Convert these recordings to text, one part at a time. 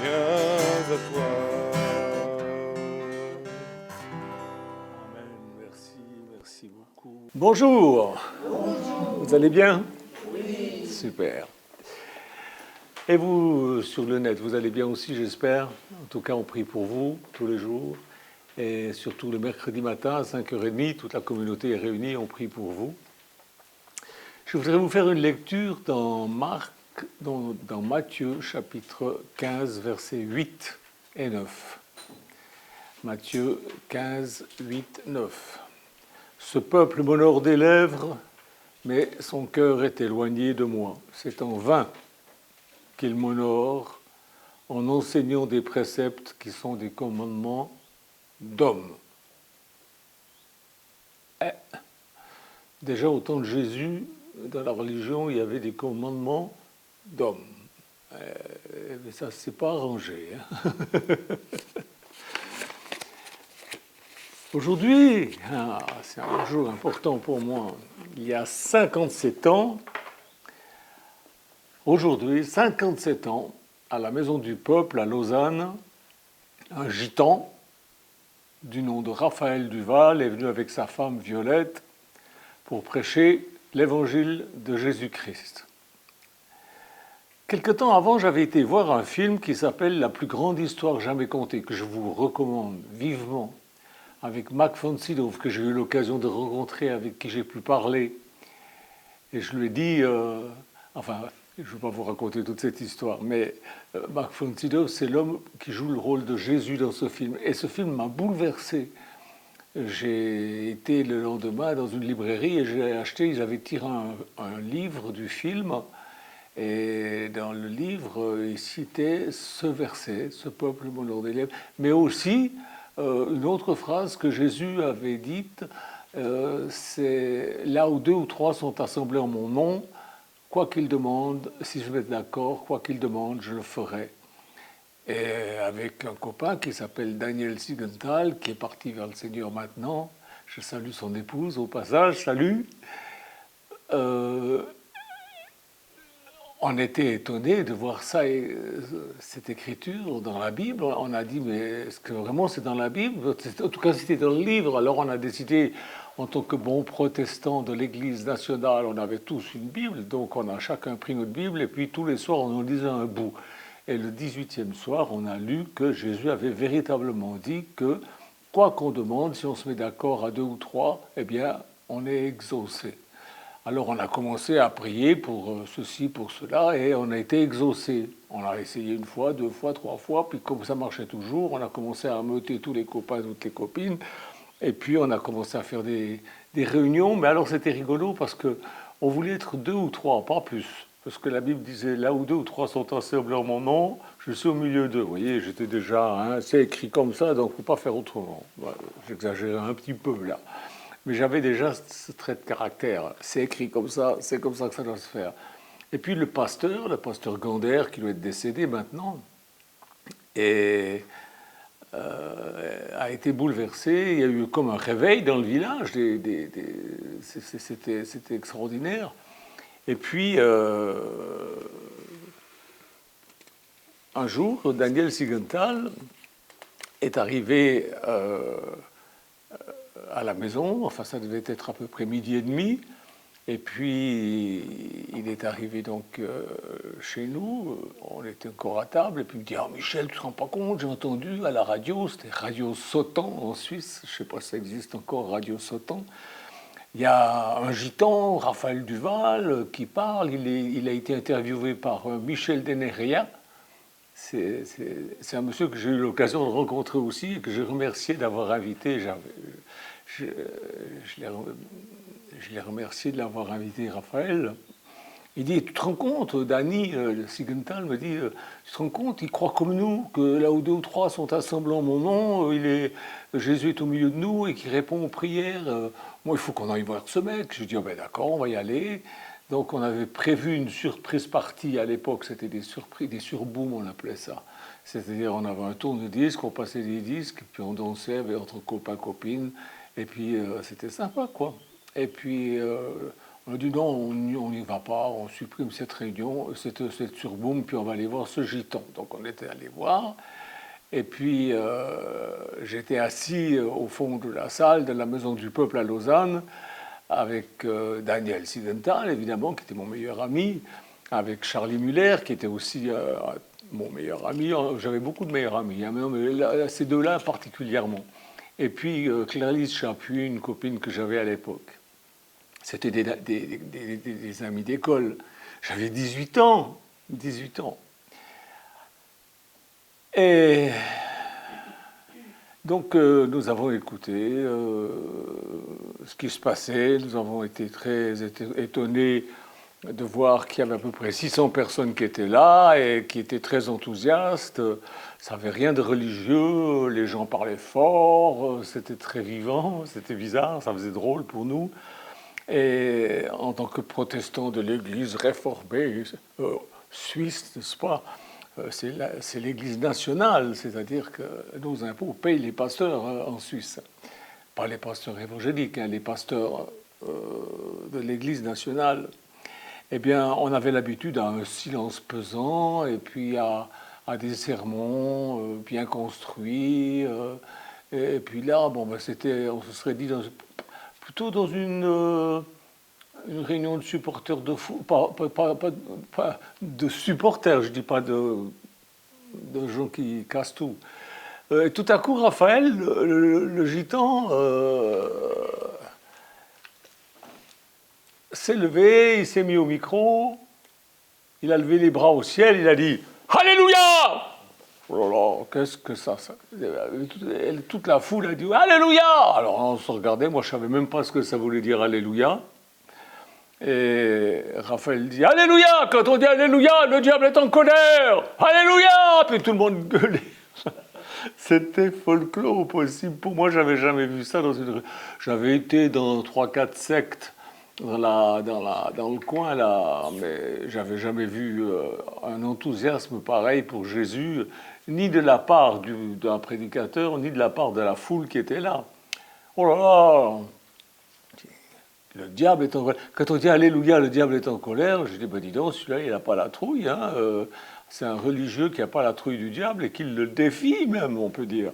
viens à toi. Amen, merci beaucoup. Bonjour, vous allez bien? Oui. Super. Et vous, sur le net, vous allez bien aussi, j'espère? En tout cas, on prie pour vous tous les jours. Et surtout le mercredi matin à 5h30, toute la communauté est réunie, on prie pour vous. Je voudrais vous faire une lecture dans Matthieu, chapitre 15, versets 8 et 9. Matthieu 15, 8, 9. Ce peuple m'honore des lèvres, mais son cœur est éloigné de moi. C'est en vain qu'il m'honore en enseignant des préceptes qui sont des commandements d'hommes. Déjà au temps de Jésus, dans la religion, il y avait des commandements d'hommes. Mais ça ne s'est pas arrangé. Aujourd'hui, c'est un jour important pour moi. Il y a 57 ans, aujourd'hui, 57 ans, à la Maison du Peuple à Lausanne, un gitan du nom de Raphaël Duval est venu avec sa femme Violette pour prêcher l'évangile de Jésus-Christ. Quelque temps avant, j'avais été voir un film qui s'appelle La plus grande histoire jamais contée, que je vous recommande vivement, avec Mac von Sydow, que j'ai eu l'occasion de rencontrer, avec qui j'ai pu parler. Et je lui ai dit, je ne vais pas vous raconter toute cette histoire, mais Mac von Sydow, c'est l'homme qui joue le rôle de Jésus dans ce film. Et ce film m'a bouleversé. J'ai été le lendemain dans une librairie et j'ai acheté, ils avaient tiré un livre du film. Et dans le livre, il citait ce verset, ce peuple m'honore des lèvres, mais aussi une autre phrase que Jésus avait dite, c'est là où 2 ou 3 sont assemblés en mon nom, quoi qu'ils demandent, si je vais être d'accord, quoi qu'ils demandent, je le ferai. Et avec un copain qui s'appelle Daniel Sigenthal, qui est parti vers le Seigneur maintenant, je salue son épouse au passage, salut. On était étonnés de voir ça, cette écriture dans la Bible. On a dit, mais est-ce que vraiment c'est dans la Bible? En tout cas, c'était dans le livre. Alors on a décidé, en tant que bons protestants de l'Église nationale, on avait tous une Bible, donc on a chacun pris notre Bible, et puis tous les soirs, on en lisait un bout. Et le 18e soir, on a lu que Jésus avait véritablement dit que, quoi qu'on demande, si on se met d'accord à 2 ou 3, eh bien, on est exaucé. Alors on a commencé à prier pour ceci, pour cela, et on a été exaucé. On a essayé 1 fois, 2 fois, 3 fois, puis comme ça marchait toujours, on a commencé à ameuter tous les copains, toutes les copines, et puis on a commencé à faire des réunions. Mais alors c'était rigolo parce qu'on voulait être 2 ou 3, pas plus. Parce que la Bible disait, là où 2 ou 3 sont assemblés en mon nom, je suis au milieu d'eux. Vous voyez, j'étais déjà, c'est écrit comme ça, donc il ne faut pas faire autrement. Voilà, j'exagère un petit peu là. Mais j'avais déjà ce trait de caractère. C'est écrit comme ça, c'est comme ça que ça doit se faire. Et puis le pasteur Gander, qui doit être décédé maintenant, a été bouleversé. Il y a eu comme un réveil dans le village. C'était extraordinaire. Et puis, un jour, Daniel Sigenthal est arrivé à la maison. Enfin, ça devait être à peu près 12h30. Et puis, il est arrivé donc chez nous, on était encore à table, et puis il me dit « Ah, Michel, tu ne te rends pas compte, j'ai entendu à la radio, c'était Radio Sautan en Suisse, je ne sais pas si ça existe encore, Radio Sautan. Il y a un gitan, Raphaël Duval, qui parle, il a été interviewé par Michel Deneria. C'est un monsieur que j'ai eu l'occasion de rencontrer aussi, et que j'ai remercié d'avoir invité. Je l'ai remercié de l'avoir invité, Raphaël. Il dit, tu te rends compte, Danny Sigenthal me dit, tu te rends compte, il croit comme nous, que là où 2 ou 3 sont assemblés en mon nom, Jésus est au milieu de nous et qu'il répond aux prières. Moi, il faut qu'on aille voir ce mec. Je dis, oh ben d'accord, on va y aller. Donc on avait prévu une surprise partie à l'époque, c'était des surprises, des surbooms, on appelait ça. C'est-à-dire on avait un tourne-disque, on passait des disques, puis on dansait avec entre copains, copines, et puis c'était sympa quoi. Et puis On a dit non, on n'y va pas, on supprime cette réunion, cette surboom, puis on va aller voir ce gitan. Donc on était allé voir. Et puis j'étais assis au fond de la salle de la Maison du Peuple à Lausanne avec Daniel Sidenthal, évidemment, qui était mon meilleur ami, avec Charlie Muller, qui était aussi mon meilleur ami. J'avais beaucoup de meilleurs amis, hein, mais ces deux-là particulièrement. Et puis Claire-Lise Chapuis, une copine que j'avais à l'époque. C'était des amis d'école. J'avais 18 ans. 18 ans. Et donc nous avons écouté ce qui se passait. Nous avons été très étonnés de voir qu'il y avait à peu près 600 personnes qui étaient là et qui étaient très enthousiastes. Ça n'avait rien de religieux, les gens parlaient fort, c'était très vivant, c'était bizarre, ça faisait drôle pour nous. Et en tant que protestant de l'Église réformée suisse, n'est-ce pas, c'est l'Église nationale, c'est-à-dire que nos impôts payent les pasteurs en Suisse. Pas les pasteurs évangéliques, hein, les pasteurs de l'Église nationale. Eh bien, on avait l'habitude à un silence pesant et puis à des sermons bien construits. Et puis là, bon, ben, on se serait dit plutôt dans une réunion de supporters de foot, pas de supporters, je dis pas de gens qui cassent tout. Et tout à coup, Raphaël, le gitan, s'est levé, il s'est mis au micro, il a levé les bras au ciel, il a dit « Alléluia !» Oh là là, qu'est-ce que ça toute la foule a dit « Alléluia !» Alors on se regardait, moi je ne savais même pas ce que ça voulait dire « Alléluia ». Et Raphaël dit « Alléluia !» Quand on dit « Alléluia », le diable est en colère « Alléluia !» Puis tout le monde gueulait. C'était folklore au possible. Pour moi, j'avais jamais vu ça dans une... J'avais été dans 3-4 sectes dans le coin, là, mais j'avais jamais vu un enthousiasme pareil pour Jésus, ni de la part d'un prédicateur, ni de la part de la foule qui était là. Oh là là! Le diable est en colère. Quand on dit Alléluia, le diable est en colère, je dis, ben dis donc, celui-là, il n'a pas la trouille. Hein, c'est un religieux qui n'a pas la trouille du diable et qui le défie même, on peut dire.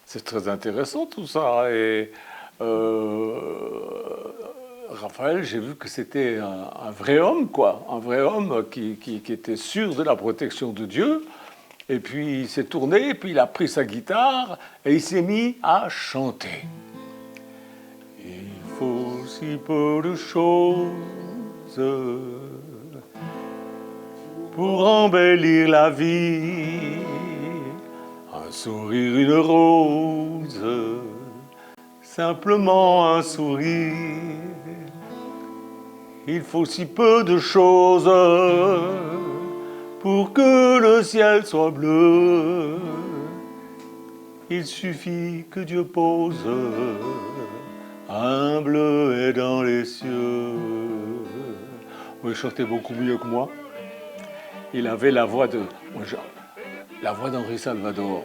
C'est très intéressant tout ça. Et Raphaël, j'ai vu que c'était un vrai homme, quoi. Un vrai homme qui était sûr de la protection de Dieu. Et puis il s'est tourné, et puis il a pris sa guitare et il s'est mis à chanter. Il faut si peu de choses pour embellir la vie. Un sourire, une rose, simplement un sourire. Il faut si peu de choses pour que le ciel soit bleu. Il suffit que Dieu pose un bleuet dans les cieux. Il chantait beaucoup mieux que moi. Il avait la voix la voix d'Henri Salvador.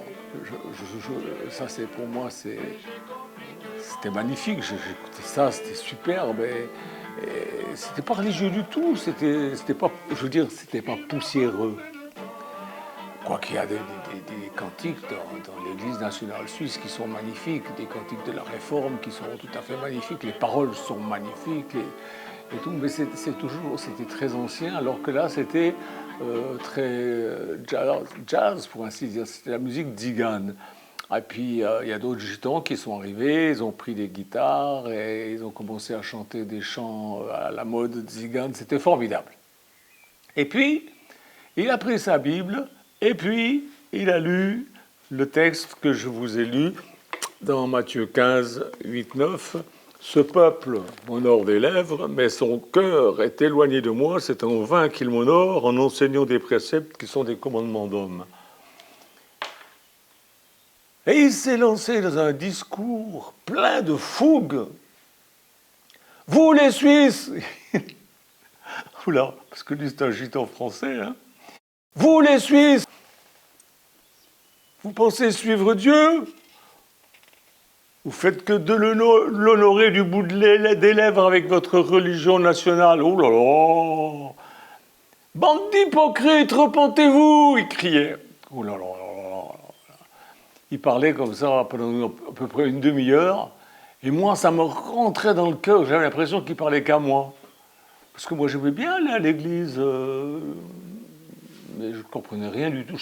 Ça, c'est pour moi, c'était magnifique. J'écoutais ça, c'était superbe. C'était pas religieux du tout. C'était pas, je veux dire, c'était pas poussiéreux. Quoi qu'il y a des cantiques dans l'Église nationale suisse qui sont magnifiques, des cantiques de la Réforme qui sont tout à fait magnifiques, les paroles sont magnifiques et tout, mais c'était très ancien, alors que là c'était très jazz, pour ainsi dire, c'était la musique tzigane. Et puis il y a d'autres gitans qui sont arrivés, ils ont pris des guitares et ils ont commencé à chanter des chants à la mode tzigane, c'était formidable. Et puis, il a pris sa Bible, et puis, il a lu le texte que je vous ai lu dans Matthieu 15, 8, 9. « Ce peuple m'honore des lèvres, mais son cœur est éloigné de moi. C'est en vain qu'il m'honore en enseignant des préceptes qui sont des commandements d'hommes. » Et il s'est lancé dans un discours plein de fougue. « Vous, les Suisses !» Oula, parce que lui, c'est un gitan français, hein. « Vous, les Suisses, vous pensez suivre Dieu? Vous faites que de l'honorer du bout des lèvres avec votre religion nationale. Oh là là! Bande d'hypocrites, repentez-vous! Il criait. Oh là là là là. Il parlait comme ça pendant à peu près une demi-heure. Et moi, ça me rentrait dans le cœur. J'avais l'impression qu'il parlait qu'à moi. Parce que moi, j'aimais bien aller à l'église. Mais je ne comprenais rien du tout.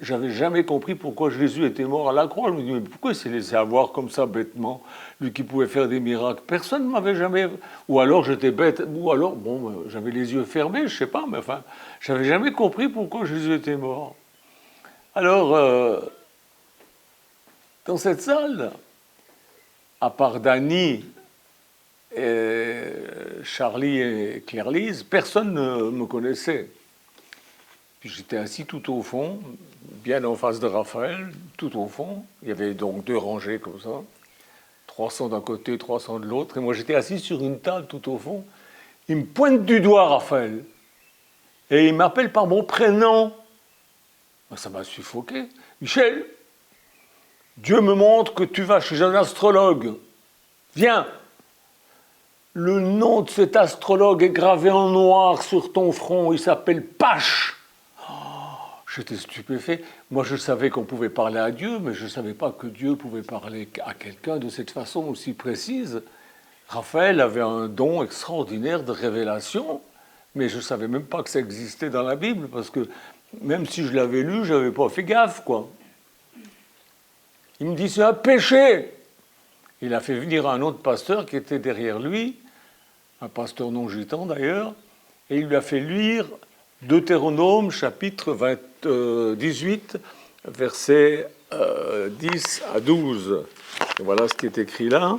J'avais jamais compris pourquoi Jésus était mort à la croix. Je me dis, mais pourquoi il s'est laissé avoir comme ça bêtement, lui qui pouvait faire des miracles? Personne ne m'avait jamais... Ou alors j'étais bête, ou alors, bon, j'avais les yeux fermés, je ne sais pas, mais enfin, j'avais jamais compris pourquoi Jésus était mort. Alors, dans cette salle, à part Dany, Charlie et Claire-Lise, personne ne me connaissait. Puis j'étais assis tout au fond, bien en face de Raphaël, tout au fond. Il y avait donc 2 rangées comme ça, 300 d'un côté, 300 de l'autre. Et moi j'étais assis sur une table tout au fond. Il me pointe du doigt, Raphaël. Et il m'appelle par mon prénom. Ça m'a suffoqué. Michel, Dieu me montre que tu vas chez un astrologue. Viens. Le nom de cet astrologue est gravé en noir sur ton front. Il s'appelle Pache. J'étais stupéfait. Moi, je savais qu'on pouvait parler à Dieu, mais je ne savais pas que Dieu pouvait parler à quelqu'un de cette façon aussi précise. Raphaël avait un don extraordinaire de révélation, mais je ne savais même pas que ça existait dans la Bible, parce que même si je l'avais lu, je n'avais pas fait gaffe, quoi. Il me dit, c'est un péché. Il a fait venir un autre pasteur qui était derrière lui, un pasteur non gitan d'ailleurs, et il lui a fait lire Deutéronome, chapitre 18, versets 10 à 12. Et voilà ce qui est écrit là.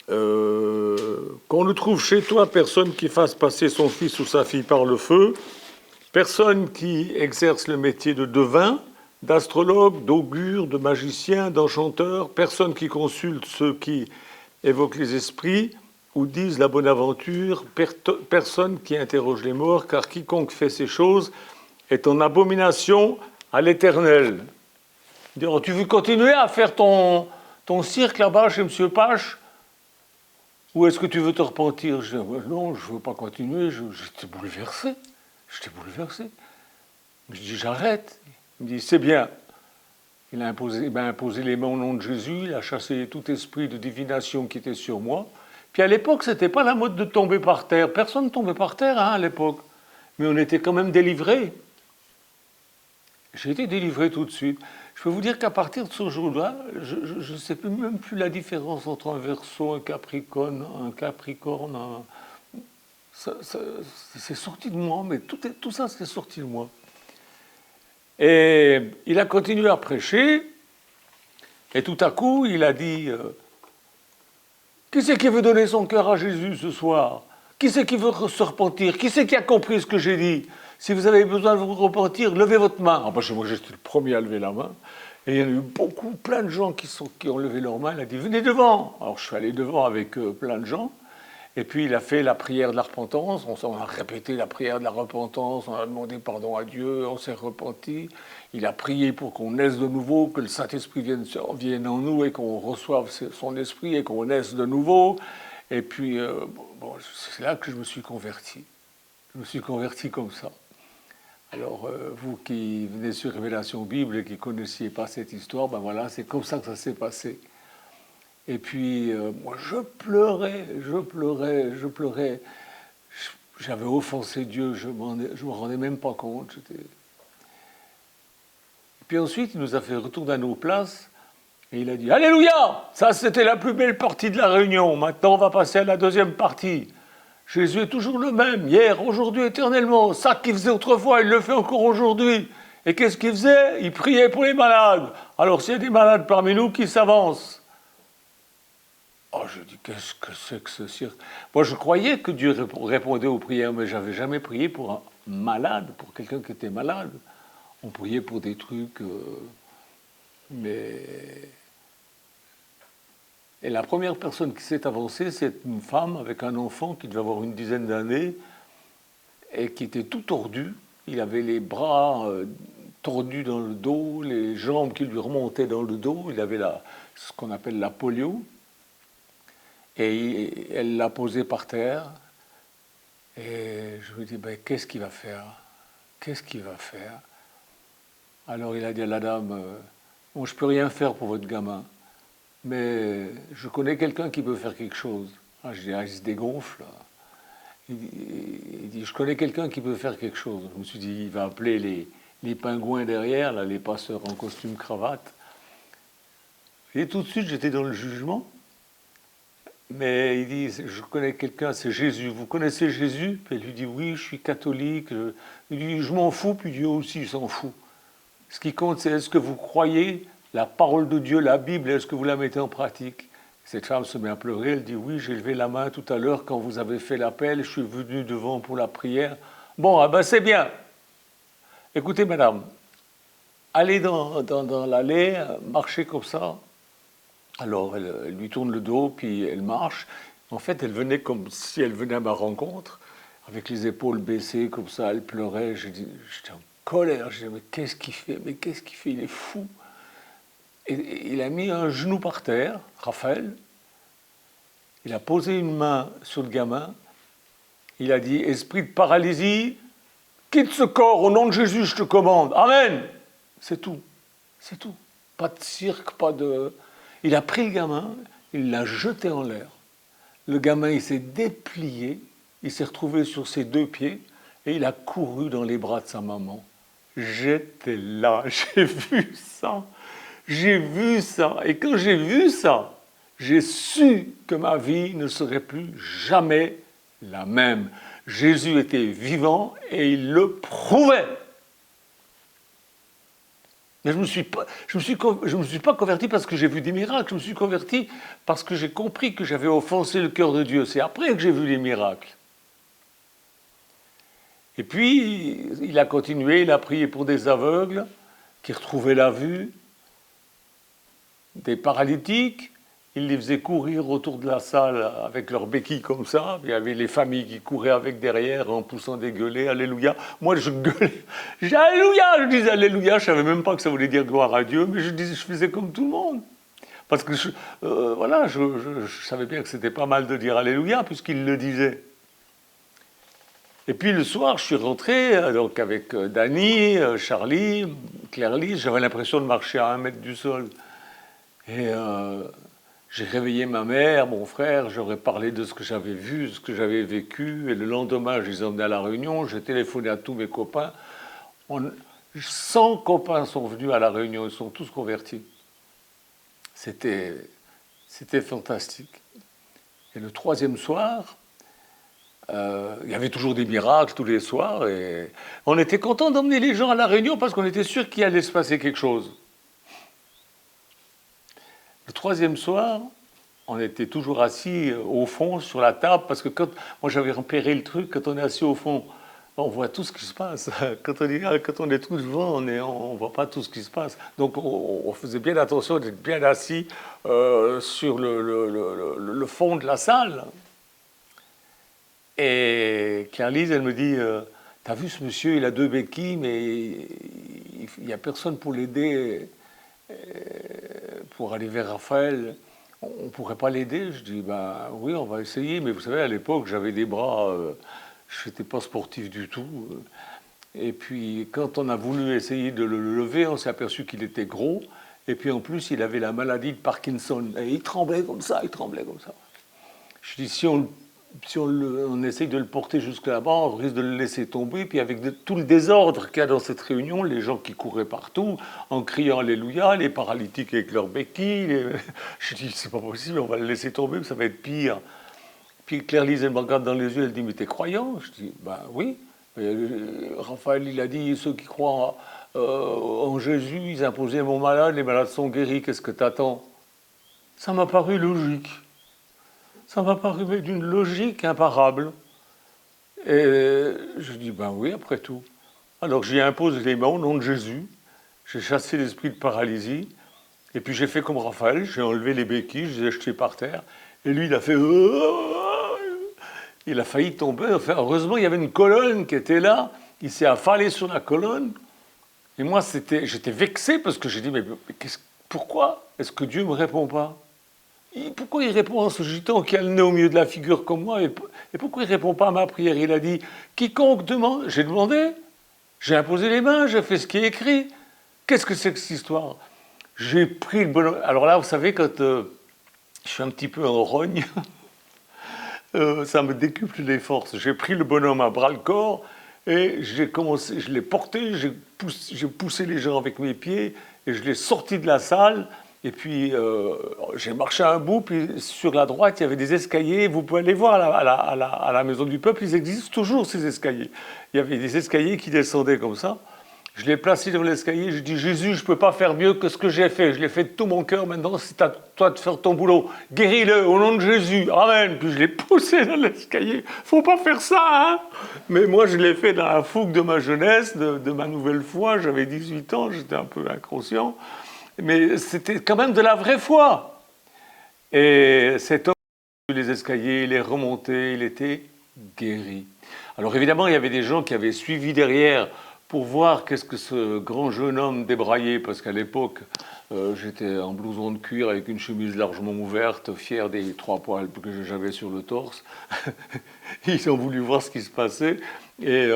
Qu'on ne trouve chez toi personne qui fasse passer son fils ou sa fille par le feu, personne qui exerce le métier de devin, d'astrologue, d'augure, de magicien, d'enchanteur, personne qui consulte ceux qui évoquent les esprits, ou disent la bonne aventure, personne qui interroge les morts, car quiconque fait ces choses est en abomination à l'Éternel. Tu veux continuer à faire ton cirque là-bas chez M. Pache, ou est-ce que tu veux te repentir? Je dis, non, je ne veux pas continuer, j'étais bouleversé. Je dis, j'arrête. Il me dit, c'est bien. Il m'a imposé les mains au nom de Jésus, il a chassé tout esprit de divination qui était sur moi. Puis à l'époque, ce n'était pas la mode de tomber par terre. Personne ne tombait par terre à l'époque. Mais on était quand même délivrés. J'ai été délivré tout de suite. Je peux vous dire qu'à partir de ce jour-là, je ne sais même plus la différence entre un Verseau, un Capricorne, c'est sorti de moi, mais tout ça, c'est sorti de moi. Et il a continué à prêcher, et tout à coup, il a dit... qui c'est qui veut donner son cœur à Jésus ce soir? Qui c'est qui veut se repentir? Qui c'est qui a compris ce que j'ai dit? Si vous avez besoin de vous repentir, levez votre main. Moi, j'étais le premier à lever la main. Et il y en a eu plein de gens qui ont levé leur main. Il a dit, venez devant. Alors, je suis allé devant avec plein de gens. Et puis, il a fait la prière de la repentance. On a répété la prière de la repentance. On a demandé pardon à Dieu. On s'est repenti. Il a prié pour qu'on naisse de nouveau, que le Saint-Esprit vienne en nous et qu'on reçoive son esprit et qu'on naisse de nouveau. Et puis, c'est là que je me suis converti. Je me suis converti comme ça. Alors, vous qui venez sur Révélation Bible et qui ne connaissiez pas cette histoire, ben voilà, c'est comme ça que ça s'est passé. Et puis, moi, je pleurais. J'avais offensé Dieu, je ne me rendais même pas compte. Et puis ensuite, il nous a fait retourner à nos places et il a dit « Alléluia ! Ça, c'était la plus belle partie de la réunion. Maintenant, on va passer à la deuxième partie. Jésus est toujours le même, hier, aujourd'hui, éternellement. Ça qu'il faisait autrefois, il le fait encore aujourd'hui. Et qu'est-ce qu'il faisait? Il priait pour les malades. Alors, s'il y a des malades parmi nous, qui s'avancent. Oh, je dis, qu'est-ce que c'est que ce cirque? Moi, je croyais que Dieu répondait aux prières, mais je n'avais jamais prié pour un malade, pour quelqu'un qui était malade. On priait pour des trucs, mais... Et la première personne qui s'est avancée, c'est une femme avec un enfant qui devait avoir une dizaine d'années et qui était tout tordu. Il avait les bras tordu dans le dos, les jambes qui lui remontaient dans le dos. Il avait ce qu'on appelle la polio. Et elle l'a posé par terre. Et je me dis, ben, qu'est-ce qu'il va faire? Qu'est-ce qu'il va faire? Alors il a dit à la dame, bon, je ne peux rien faire pour votre gamin, mais je connais quelqu'un qui peut faire quelque chose. Ah, je dis, ah, il se dégonfle. Il dit, je connais quelqu'un qui peut faire quelque chose. Je me suis dit, il va appeler les pingouins derrière, là, les passeurs en costume cravate. Et tout de suite, j'étais dans le jugement. Mais il dit, je connais quelqu'un, c'est Jésus. Vous connaissez Jésus? Puis il lui dit, oui, je suis catholique. Il dit, je m'en fous, puis Dieu aussi s'en fout. Ce qui compte, c'est est-ce que vous croyez la parole de Dieu, la Bible, est-ce que vous la mettez en pratique? Cette femme se met à pleurer, elle dit, oui, j'ai levé la main tout à l'heure quand vous avez fait l'appel, je suis venu devant pour la prière. Bon, ah ben c'est bien. Écoutez, madame, allez dans l'allée, marchez comme ça. Alors, elle lui tourne le dos, puis elle marche. En fait, elle venait comme si elle venait à ma rencontre, avec les épaules baissées, comme ça, elle pleurait. J'étais en colère, je disais, mais qu'est-ce qu'il fait? Mais qu'est-ce qu'il fait? Il est fou. Et il a mis un genou par terre, Raphaël. Il a posé une main sur le gamin. Il a dit, esprit de paralysie, quitte ce corps, au nom de Jésus, je te commande. Amen. C'est tout. C'est tout. Pas de cirque, pas de... Il a pris le gamin, il l'a jeté en l'air. Le gamin, il s'est déplié, il s'est retrouvé sur ses deux pieds et il a couru dans les bras de sa maman. J'étais là, j'ai vu ça. J'ai vu ça. Et quand j'ai vu ça, j'ai su que ma vie ne serait plus jamais la même. Jésus était vivant et il le prouvait. Mais je ne me suis pas converti parce que j'ai vu des miracles, je me suis converti parce que j'ai compris que j'avais offensé le cœur de Dieu. C'est après que j'ai vu les miracles. Et puis, il a continué, il a prié pour des aveugles qui retrouvaient la vue, des paralytiques, il les faisait courir autour de la salle avec leurs béquilles comme ça. Il y avait les familles qui couraient avec derrière en poussant des gueulets, Alléluia. Moi, je gueulais, Alléluia, je disais Alléluia, je ne savais même pas que ça voulait dire gloire à Dieu, mais je faisais comme tout le monde. Parce que je savais bien que c'était pas mal de dire Alléluia, puisqu'il le disait. Et puis le soir, je suis rentré donc avec Dany, Charlie, Claire-Lise, j'avais l'impression de marcher à 1 mètre du sol. Et j'ai réveillé ma mère, mon frère, j'aurais parlé de ce que j'avais vu, de ce que j'avais vécu. Et le lendemain, je les ai emmenés à la réunion, j'ai téléphoné à tous mes copains. 100 copains sont venus à la réunion, ils sont tous convertis. C'était fantastique. Et le troisième soir, il y avait toujours des miracles tous les soirs. Et on était content d'emmener les gens à la réunion parce qu'on était sûr qu'il allait se passer quelque chose. Le troisième soir, on était toujours assis au fond sur la table parce que moi j'avais repéré le truc, quand on est assis au fond, on voit tout ce qui se passe. Quand on est tout devant, on ne voit pas tout ce qui se passe. Donc on faisait bien attention d'être bien assis sur le fond de la salle. Et Claire-Lise, elle me dit, t'as vu ce monsieur, il a 2 béquilles, mais il n'y a personne pour l'aider. Pour aller vers Raphaël, on ne pourrait pas l'aider? Je dis, ben oui, on va essayer, mais vous savez, à l'époque, j'avais des bras, je n'étais pas sportif du tout. Et puis, quand on a voulu essayer de le lever, on s'est aperçu qu'il était gros, et puis en plus, il avait la maladie de Parkinson, et il tremblait comme ça, il tremblait comme ça. Je dis, si on essaye de le porter jusque là-bas, on risque de le laisser tomber. Puis avec tout le désordre qu'il y a dans cette réunion, les gens qui couraient partout, en criant Alléluia, les paralytiques avec leurs béquilles. Je dis, c'est pas possible, on va le laisser tomber, ça va être pire. Puis Claire-Lise, elle me regarde dans les yeux, elle dit, mais t'es croyant? Je dis, ben oui. Raphaël, il a dit, ceux qui croient en Jésus, ils imposaient mon malade, les malades sont guéris, qu'est-ce que t'attends? Ça m'a paru logique. Ça m'a paru d'une logique imparable. Et je dis, ben oui, après tout. Alors j'y impose les mains au nom de Jésus. J'ai chassé l'esprit de paralysie. Et puis j'ai fait comme Raphaël, j'ai enlevé les béquilles, je les ai jetées par terre. Et lui, il a fait... Il a failli tomber. Enfin, heureusement, il y avait une colonne qui était là. Il s'est affalé sur la colonne. Et moi, j'étais vexé parce que j'ai dit, mais pourquoi est-ce que Dieu ne me répond pas? Pourquoi il répond à ce gitan qui a le nez au milieu de la figure comme moi, et pourquoi il ne répond pas à ma prière? Il a dit, quiconque demande, j'ai demandé, j'ai imposé les mains, j'ai fait ce qui est écrit. Qu'est-ce que c'est que cette histoire? J'ai pris le bonhomme. Alors là, vous savez, quand je suis un petit peu en rogne, ça me décuple les forces. J'ai pris le bonhomme à bras-le-corps et je l'ai porté, j'ai poussé les gens avec mes pieds et je l'ai sorti de la salle. Et puis, j'ai marché un bout, puis sur la droite, il y avait des escaliers. Vous pouvez aller voir à la Maison du Peuple, ils existent toujours, ces escaliers. Il y avait des escaliers qui descendaient comme ça. Je l'ai placé devant l'escalier, je dis, Jésus, je ne peux pas faire mieux que ce que j'ai fait. Je l'ai fait de tout mon cœur, maintenant, c'est à toi de faire ton boulot. Guéris-le, au nom de Jésus. Amen. Puis je l'ai poussé dans l'escalier. Faut pas faire ça, hein. Mais moi, je l'ai fait dans la fougue de ma jeunesse, de ma nouvelle foi. J'avais 18 ans, j'étais un peu inconscient. Mais c'était quand même de la vraie foi. Et cet homme, les escaliers, il est remonté, il était guéri. Alors évidemment, il y avait des gens qui avaient suivi derrière pour voir qu'est-ce que ce grand jeune homme débraillait, parce qu'à l'époque, j'étais en blouson de cuir avec une chemise largement ouverte, fier des 3 poils que j'avais sur le torse. Ils ont voulu voir ce qui se passait, et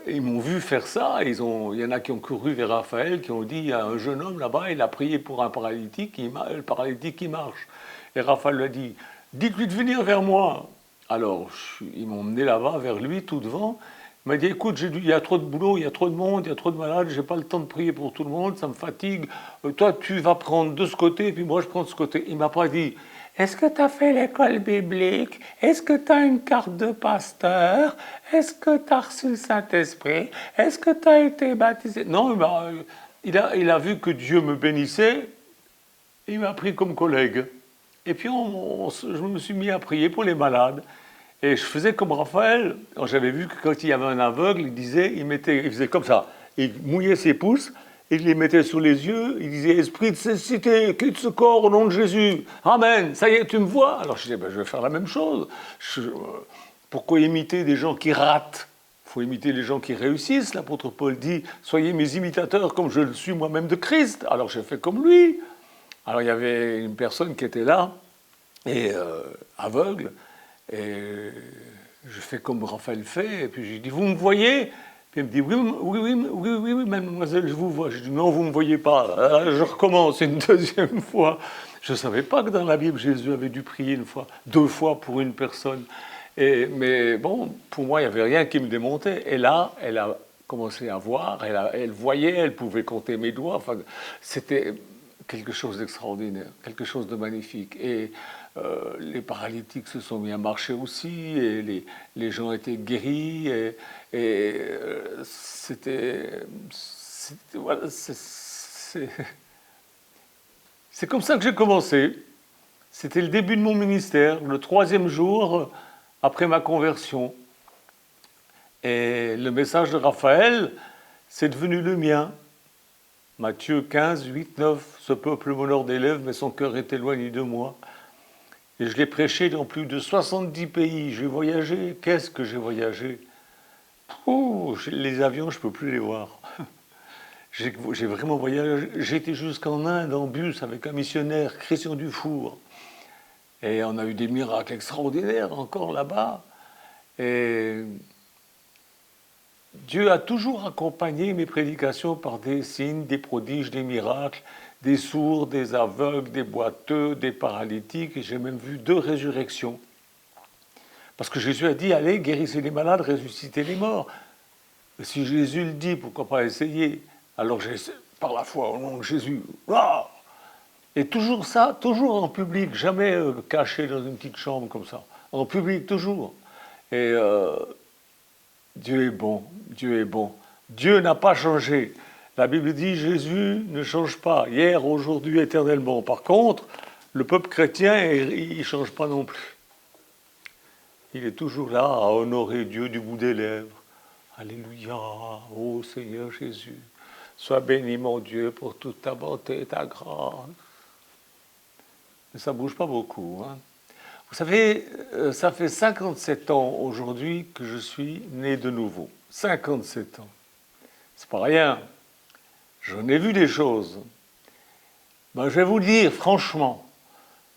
ils m'ont vu faire ça. Il y en a qui ont couru vers Raphaël, qui ont dit, il y a un jeune homme là-bas, il a prié pour un paralytique, le paralytique qui marche. Et Raphaël lui a dit, dites-lui de venir vers moi. Alors, ils m'ont emmené là-bas, vers lui, tout devant. Il m'a dit, écoute, il y a trop de boulot, il y a trop de monde, il y a trop de malades, j'ai pas le temps de prier pour tout le monde, ça me fatigue. Toi, tu vas prendre de ce côté, puis moi, je prends de ce côté. Il m'a pas dit, est-ce que tu as fait l'école biblique? Est-ce que tu as une carte de pasteur? Est-ce que tu as reçu le Saint-Esprit? Est-ce que tu as été baptisé? Non, il a vu que Dieu me bénissait, il m'a pris comme collègue. Et puis, je me suis mis à prier pour les malades. Et je faisais comme Raphaël. J'avais vu que quand il y avait un aveugle, il faisait comme ça. Il mouillait ses pouces, il les mettait sur les yeux, il disait, esprit de cécité, quitte ce corps au nom de Jésus. Amen, ça y est, tu me vois? Alors je disais, je vais faire la même chose. Pourquoi imiter des gens qui ratent? Il faut imiter les gens qui réussissent. L'apôtre Paul dit, soyez mes imitateurs comme je le suis moi-même de Christ. Alors j'ai fait comme lui. Alors il y avait une personne qui était là, et aveugle, et je fais comme Raphaël fait, et puis je lui dis, vous me voyez? Puis il me dit, oui, mademoiselle, je vous vois. Je dis, non, vous ne me voyez pas. Alors, je recommence une deuxième fois. Je ne savais pas que dans la Bible, Jésus avait dû prier 2 fois pour une personne. Mais bon, pour moi, il n'y avait rien qui me démontait. Et là, elle a commencé à voir, elle voyait, elle pouvait compter mes doigts. Enfin, c'était quelque chose d'extraordinaire, quelque chose de magnifique. Et les paralytiques se sont mis à marcher aussi, et les gens étaient guéris, et voilà, c'est comme ça que j'ai commencé. C'était le début de mon ministère, le 3e jour après ma conversion. Et le message de Raphaël, c'est devenu le mien. Matthieu 15, 8, 9, ce peuple m'honore des lèvres, mais son cœur est éloigné de moi. Et je l'ai prêché dans plus de 70 pays. J'ai voyagé. Qu'est-ce que j'ai voyagé? Les avions, je ne peux plus les voir. J'ai vraiment voyagé. J'étais jusqu'en Inde en bus avec un missionnaire, Christian Dufour. Et on a eu des miracles extraordinaires encore là-bas. Et Dieu a toujours accompagné mes prédications par des signes, des prodiges, des miracles, des sourds, des aveugles, des boiteux, des paralytiques, et j'ai même vu 2 résurrections. Parce que Jésus a dit, allez, guérissez les malades, ressuscitez les morts. Et si Jésus le dit, pourquoi pas essayer? Alors j'essaie, par la foi, au nom de Jésus. Ah, et toujours ça, toujours en public, jamais caché dans une petite chambre comme ça. En public, toujours. Et Dieu est bon, Dieu est bon. Dieu n'a pas changé. La Bible dit Jésus ne change pas, hier, aujourd'hui, éternellement. Par contre, le peuple chrétien, il ne change pas non plus. Il est toujours là à honorer Dieu du bout des lèvres. Alléluia, ô Seigneur Jésus, sois béni mon Dieu pour toute ta bonté et ta grâce. Mais ça ne bouge pas beaucoup. Hein. Vous savez, ça fait 57 ans aujourd'hui que je suis né de nouveau. 57 ans. C'est pas rien. J'en ai vu des choses. Ben, je vais vous dire franchement,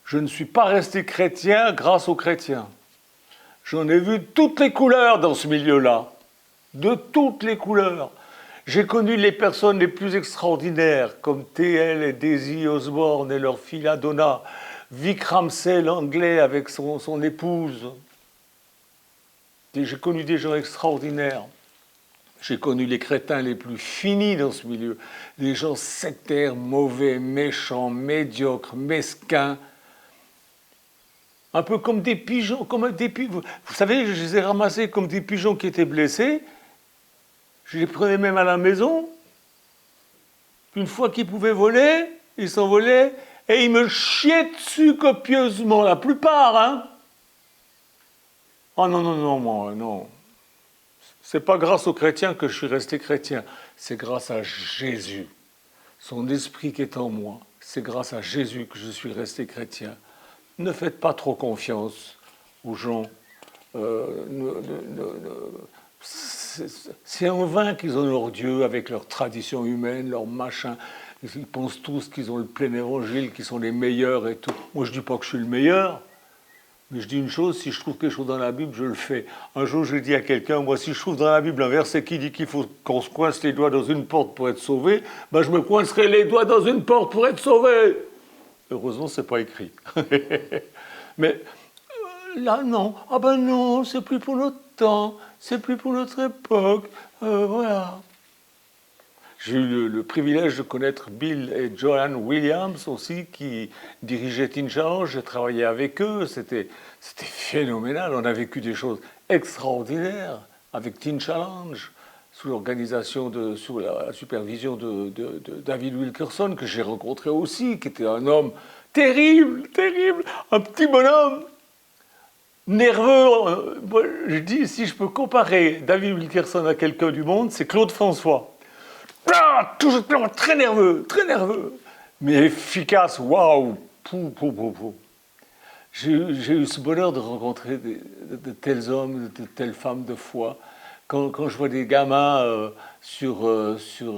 je ne suis pas resté chrétien grâce aux chrétiens. J'en ai vu toutes les couleurs dans ce milieu-là, de toutes les couleurs. J'ai connu les personnes les plus extraordinaires, comme T.L. et Daisy Osborne et leur fille Adonna, Vic Ramsey, l'anglais, avec son épouse. J'ai connu des gens extraordinaires. J'ai connu les crétins les plus finis dans ce milieu, des gens sectaires, mauvais, méchants, médiocres, mesquins, un peu comme des pigeons, vous savez, je les ai ramassés comme des pigeons qui étaient blessés, je les prenais même à la maison, puis une fois qu'ils pouvaient voler, ils s'envolaient, et ils me chiaient dessus copieusement, la plupart, hein. Oh non, non, non, moi, non. C'est pas grâce aux chrétiens que je suis resté chrétien, c'est grâce à Jésus. Son esprit qui est en moi, c'est grâce à Jésus que je suis resté chrétien. Ne faites pas trop confiance aux gens. C'est en vain qu'ils ont leur Dieu avec leur tradition humaine, leur machin. Ils pensent tous qu'ils ont le plein évangile, qu'ils sont les meilleurs et tout. Moi, je ne dis pas que je suis le meilleur. Mais je dis une chose, si je trouve quelque chose dans la Bible, je le fais. Un jour, j'ai dit à quelqu'un, moi, si je trouve dans la Bible un verset qui dit qu'il faut qu'on se coince les doigts dans une porte pour être sauvé, ben, je me coincerai les doigts dans une porte pour être sauvé. Heureusement, ce n'est pas écrit. Mais là, non. Ah ben non, c'est plus pour notre temps, c'est plus pour notre époque. Voilà. J'ai eu le privilège de connaître Bill et Joanne Williams aussi, qui dirigeaient Teen Challenge. J'ai travaillé avec eux, c'était phénoménal. On a vécu des choses extraordinaires avec Teen Challenge, sous l'organisation, sous la supervision de David Wilkerson, que j'ai rencontré aussi, qui était un homme terrible, terrible, un petit bonhomme, nerveux. Je dis, si je peux comparer David Wilkerson à quelqu'un du monde, c'est Claude François. Ah, toujours très nerveux, mais efficace, waouh! J'ai eu ce bonheur de rencontrer de tels hommes, de telles femmes de foi. Quand je vois des gamins sur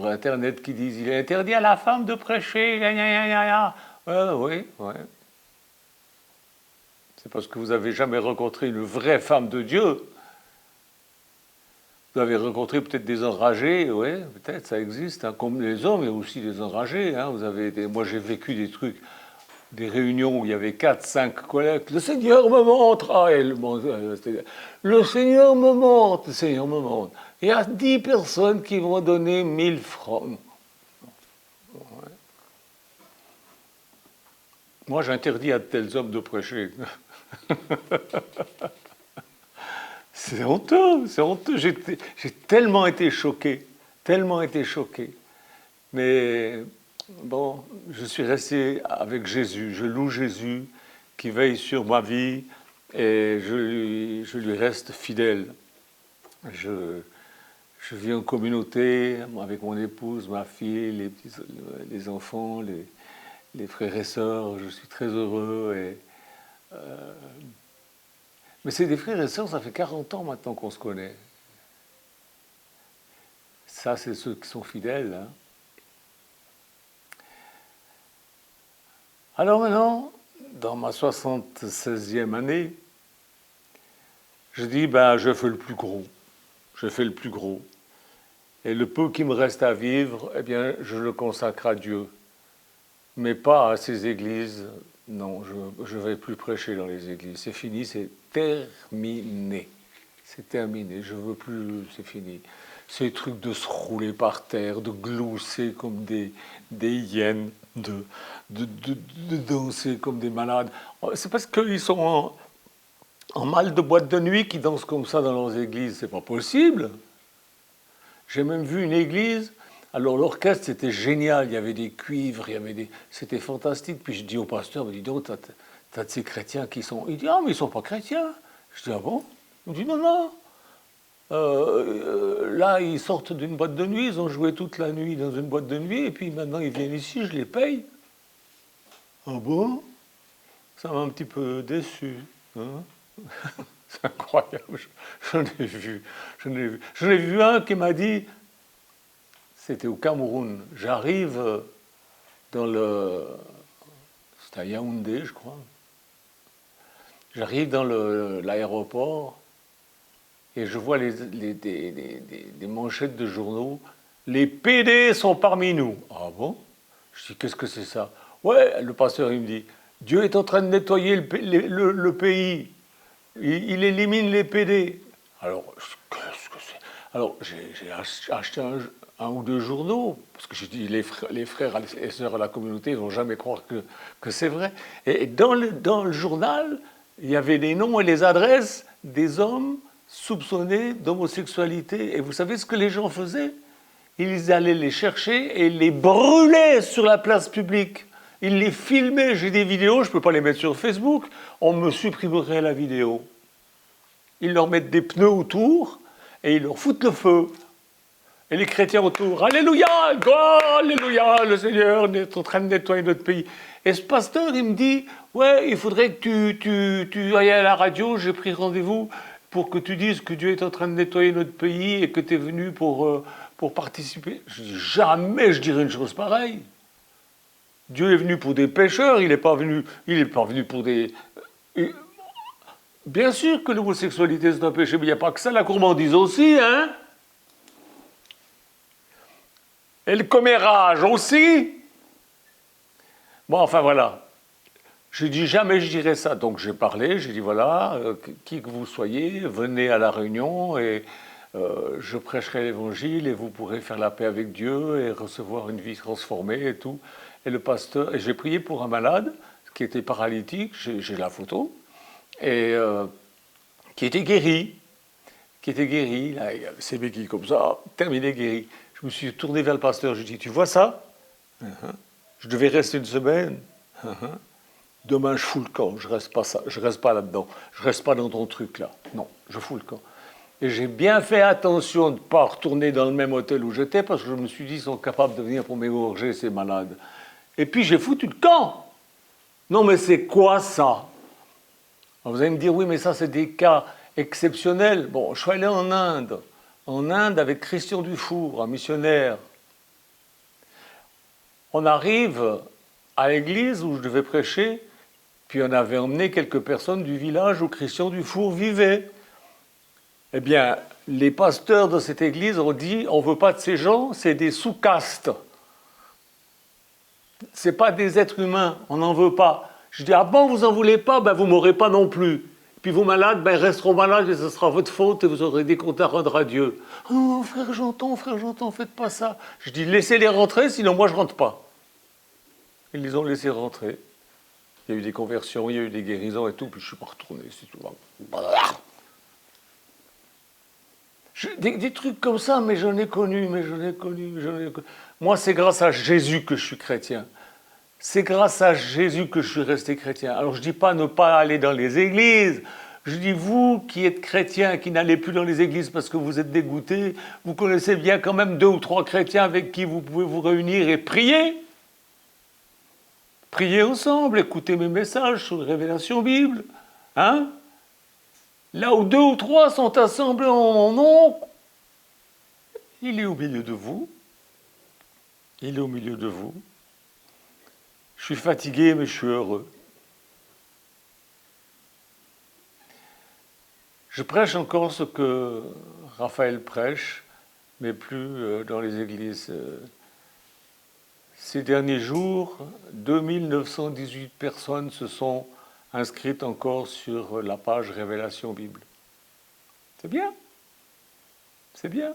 Internet qui disent « Il est interdit à la femme de prêcher, oui. C'est parce que vous n'avez jamais rencontré une vraie femme de Dieu. Vous avez rencontré peut-être des enragés, oui, peut-être, ça existe. Hein. Comme les hommes, il y a aussi des enragés. Hein. Moi, j'ai vécu des trucs, des réunions où il y avait 4, 5 collègues. Le Seigneur me montre. Le Seigneur me montre. Le Seigneur me montre. Il y a 10 personnes qui vont donner 1000 francs. Ouais. Moi, j'interdis à de tels hommes de prêcher. C'est honteux, c'est honteux. J'ai tellement été choqué. Mais bon, je suis resté avec Jésus. Je loue Jésus qui veille sur ma vie et je lui reste fidèle. Je vis en communauté avec mon épouse, ma fille, les enfants, les frères et sœurs. Je suis très heureux et mais c'est des frères et sœurs, ça fait 40 ans maintenant qu'on se connaît. Ça, c'est ceux qui sont fidèles. Hein. Alors maintenant, dans ma 76e année, je dis, je fais le plus gros. Et le peu qui me reste à vivre, eh bien, je le consacre à Dieu. Mais pas à ces églises. Non, je ne vais plus prêcher dans les églises. C'est fini, c'est terminé. C'est terminé, je ne veux plus, c'est fini. Ces trucs de se rouler par terre, de glousser comme des hyènes, de danser comme des malades. C'est parce qu'ils sont en mal de boîte de nuit qu'ils dansent comme ça dans leurs églises. C'est pas possible. J'ai même vu une église. Alors l'orchestre c'était génial, il y avait des cuivres, c'était fantastique. Puis je dis au pasteur, dis donc, t'as de ces chrétiens qui sont... Il dit, ah mais ils sont pas chrétiens. Je dis, ah bon? Il me dit, non. Là ils sortent d'une boîte de nuit, ils ont joué toute la nuit dans une boîte de nuit, et puis maintenant ils viennent ici, je les paye. Ah bon? Ça m'a un petit peu déçu. Hein. C'est incroyable, j'en ai vu un qui m'a dit... c'était au Cameroun. J'arrive dans le... C'était à Yaoundé, je crois. J'arrive dans l'aéroport et je vois des manchettes de journaux. Les PD sont parmi nous. Ah bon? Je dis, qu'est-ce que c'est ça? Ouais, le pasteur, il me dit, Dieu est en train de nettoyer le pays. Il élimine les PD. Alors, qu'est-ce que c'est? Alors, j'ai acheté un ou deux journaux, parce que j'ai dit, les frères et sœurs à la communauté ne vont jamais croire que c'est vrai. Et dans le journal, il y avait les noms et les adresses des hommes soupçonnés d'homosexualité. Et vous savez ce que les gens faisaient? Ils allaient les chercher et les brûlaient sur la place publique. Ils les filmaient. J'ai des vidéos, je ne peux pas les mettre sur Facebook. On me supprimerait la vidéo. Ils leur mettent des pneus autour et ils leur foutent le feu. Et les chrétiens autour, Alléluia, Alléluia, le Seigneur est en train de nettoyer notre pays. Et ce pasteur, il me dit, ouais, il faudrait que tu ailles à la radio, j'ai pris rendez-vous pour que tu dises que Dieu est en train de nettoyer notre pays et que tu es venu pour participer. Je dis, jamais je dirais une chose pareille. Dieu est venu pour des pécheurs, il n'est pas venu pour des... Bien sûr que l'homosexualité c'est un péché, mais il n'y a pas que ça, la gourmandise aussi, hein. Et le commérage aussi. Bon, enfin voilà. Je dis jamais je dirais ça. Donc j'ai parlé, j'ai dit voilà, qui que vous soyez, venez à la réunion et je prêcherai l'évangile et vous pourrez faire la paix avec Dieu et recevoir une vie transformée et tout. Et le pasteur, et j'ai prié pour un malade qui était paralytique, j'ai la photo, et qui était guéri. Là, il avait ses béquilles comme ça, terminé guéri. Je me suis tourné vers le pasteur, je lui ai dit, tu vois ça? Je devais rester une semaine. Demain, je fous le camp, je reste pas là-dedans, je reste pas dans ton truc là. Non, je fous le camp. Et j'ai bien fait attention de ne pas retourner dans le même hôtel où j'étais, parce que je me suis dit, ils sont capables de venir pour m'égorger, ces malades. Et puis j'ai foutu le camp. Non, mais c'est quoi ça? Alors, vous allez me dire, oui, mais ça, c'est des cas exceptionnels. Bon, je suis allé en Inde avec Christian Dufour, un missionnaire. On arrive à l'église où je devais prêcher, puis on avait emmené quelques personnes du village où Christian Dufour vivait. Eh bien, les pasteurs de cette église ont dit, on ne veut pas de ces gens, c'est des sous-castes. Ce n'est pas des êtres humains, on n'en veut pas. Je dis, ah bon, vous n'en voulez pas? Ben, vous ne m'aurez pas non plus. Puis vos malades, ben, ils resteront malades et ce sera votre faute et vous aurez des comptes à rendre à Dieu. Oh, frère, j'entends, faites pas ça. Je dis, laissez-les rentrer, sinon moi je ne rentre pas. Ils les ont laissés rentrer. Il y a eu des conversions, il y a eu des guérisons et tout, puis je ne suis pas retourné, c'est tout. Des trucs comme ça, mais j'en ai connu. Moi, c'est grâce à Jésus que je suis chrétien. C'est grâce à Jésus que je suis resté chrétien. Alors je ne dis pas ne pas aller dans les églises. Je dis, vous qui êtes chrétiens, qui n'allez plus dans les églises parce que vous êtes dégoûtés, vous connaissez bien quand même 2 ou 3 chrétiens avec qui vous pouvez vous réunir et prier. Priez ensemble, écoutez mes messages sur la Révélation Bible. Hein? Là où 2 ou 3 sont assemblés en mon nom, il est au milieu de vous. Il est au milieu de vous. Je suis fatigué, mais je suis heureux. Je prêche encore ce que Raphaël prêche, mais plus dans les églises. Ces derniers jours, 2918 personnes se sont inscrites encore sur la page Révélation Bible. C'est bien. C'est bien.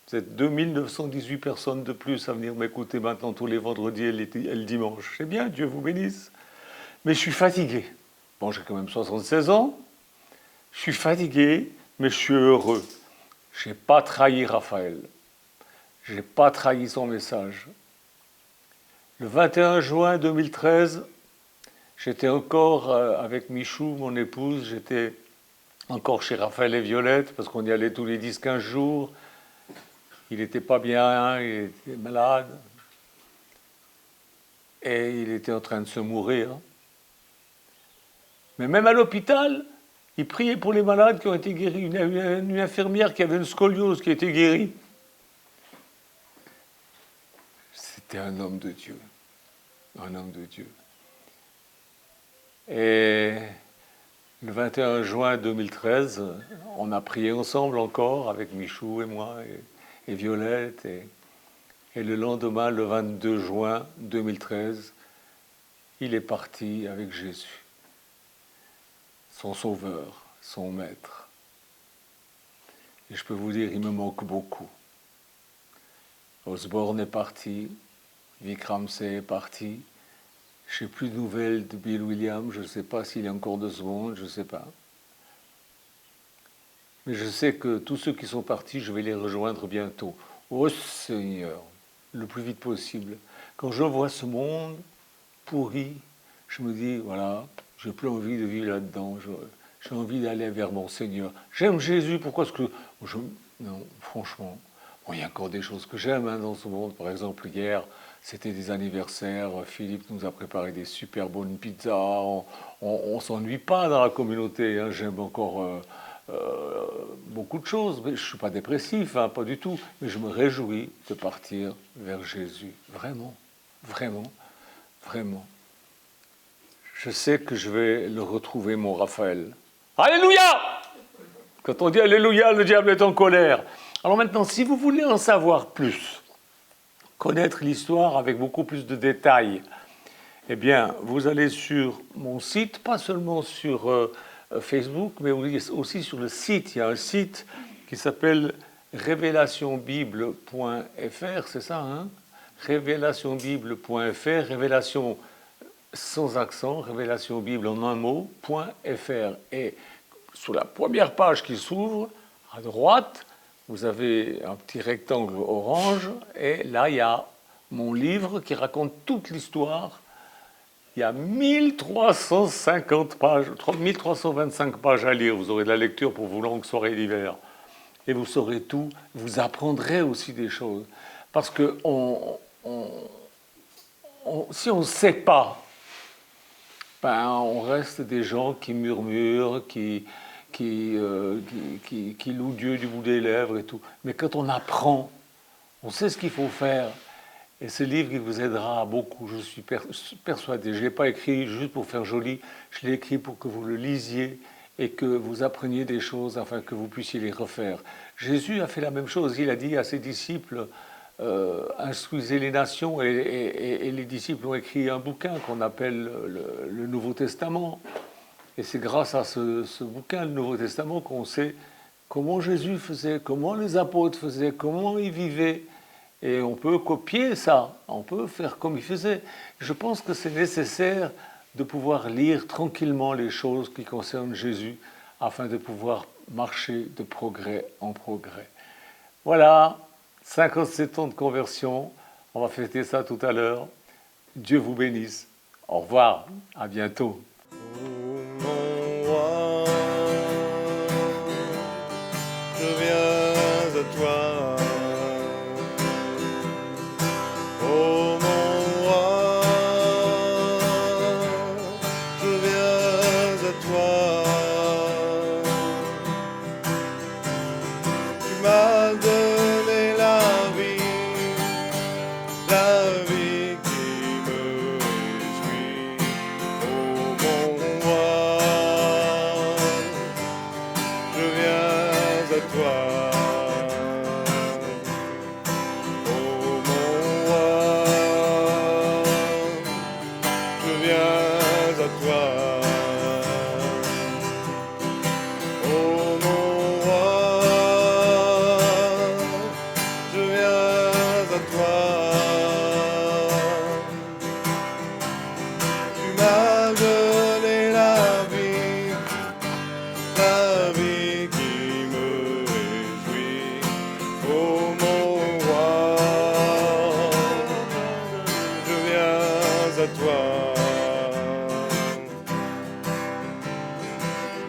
Vous êtes 2918 personnes de plus à venir m'écouter maintenant tous les vendredis et le dimanche. C'est bien, Dieu vous bénisse. Mais je suis fatigué. Bon, j'ai quand même 76 ans. Je suis fatigué, mais je suis heureux. Je n'ai pas trahi Raphaël. Je n'ai pas trahi son message. Le 21 juin 2013, j'étais encore avec Michou, mon épouse, j'étais encore chez Raphaël et Violette, parce qu'on y allait tous les 10-15 jours. Il n'était pas bien, il était malade. Et il était en train de se mourir. Mais même à l'hôpital, il priait pour les malades qui ont été guéris. Une infirmière qui avait une scoliose qui a été guérie. C'était un homme de Dieu. Un homme de Dieu. Et le 21 juin 2013, on a prié ensemble encore avec Michou et moi et Violette. Et le lendemain, le 22 juin 2013, il est parti avec Jésus, son sauveur, son maître. Et je peux vous dire, il me manque beaucoup. Osborne est parti, Vic Ramsey est parti. Je n'ai plus de nouvelles de Bill Williams, je ne sais pas s'il est encore de ce monde, je ne sais pas. Mais je sais que tous ceux qui sont partis, je vais les rejoindre bientôt. Oh Seigneur, le plus vite possible. Quand je vois ce monde pourri, je me dis, voilà, j'ai plus envie de vivre là-dedans, j'ai envie d'aller vers mon Seigneur. J'aime Jésus, pourquoi est-ce que... Non, franchement, bon, il y a encore des choses que j'aime dans ce monde. Par exemple, hier, c'était des anniversaires, Philippe nous a préparé des super bonnes pizzas, on ne s'ennuie pas dans la communauté, hein. J'aime encore beaucoup de choses, mais je ne suis pas dépressif, hein, pas du tout, mais je me réjouis de partir vers Jésus, vraiment, vraiment, vraiment. Je sais que je vais le retrouver, mon Raphaël. Alléluia! Quand on dit Alléluia, le diable est en colère. Alors maintenant, si vous voulez en savoir plus, connaître l'histoire avec beaucoup plus de détails, eh bien, vous allez sur mon site, pas seulement sur Facebook, mais aussi sur le site. Il y a un site qui s'appelle révélationbible.fr, c'est ça, hein? Révélationbible.fr, révélation sans accent, révélation Bible en un mot.fr. Et sur la première page qui s'ouvre, à droite, vous avez un petit rectangle orange, et là, il y a mon livre qui raconte toute l'histoire. Il y a 1350 pages, 1325 pages à lire. Vous aurez de la lecture pour vos longues soirées d'hiver. Et vous saurez tout. Vous apprendrez aussi des choses. Parce que si on ne sait pas, ben, on reste des gens qui murmurent, qui louent Dieu du bout des lèvres et tout. Mais quand on apprend, on sait ce qu'il faut faire. Et ce livre, il vous aidera beaucoup, je suis persuadé. Je ne l'ai pas écrit juste pour faire joli, je l'ai écrit pour que vous le lisiez et que vous appreniez des choses afin que vous puissiez les refaire. Jésus a fait la même chose, il a dit à ses disciples, instruisez les nations, et les disciples ont écrit un bouquin qu'on appelle le Nouveau Testament. Et c'est grâce à ce bouquin, le Nouveau Testament, qu'on sait comment Jésus faisait, comment les apôtres faisaient, comment ils vivaient. Et on peut copier ça, on peut faire comme il faisait. Je pense que c'est nécessaire de pouvoir lire tranquillement les choses qui concernent Jésus afin de pouvoir marcher de progrès en progrès. Voilà, 57 ans de conversion, on va fêter ça tout à l'heure. Dieu vous bénisse. Au revoir, à bientôt. Je viens à toi.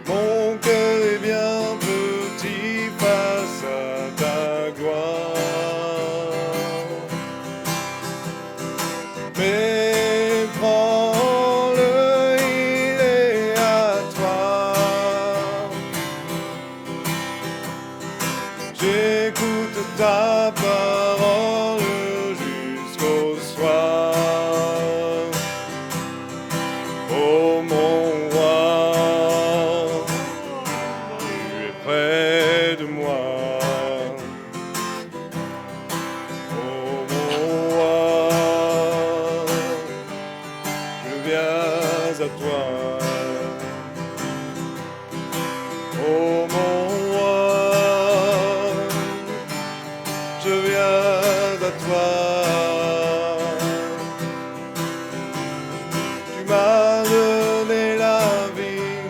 Mon cœur est bien petit face à ta gloire, mais prends-le, il est à toi. J'écoute ta parole jusqu'au soir. toi. Oh mon roi, tu es près de moi. Oh mon roi, je viens à toi. Oh mon roi, je viens à toi. Tu m'as donné la vie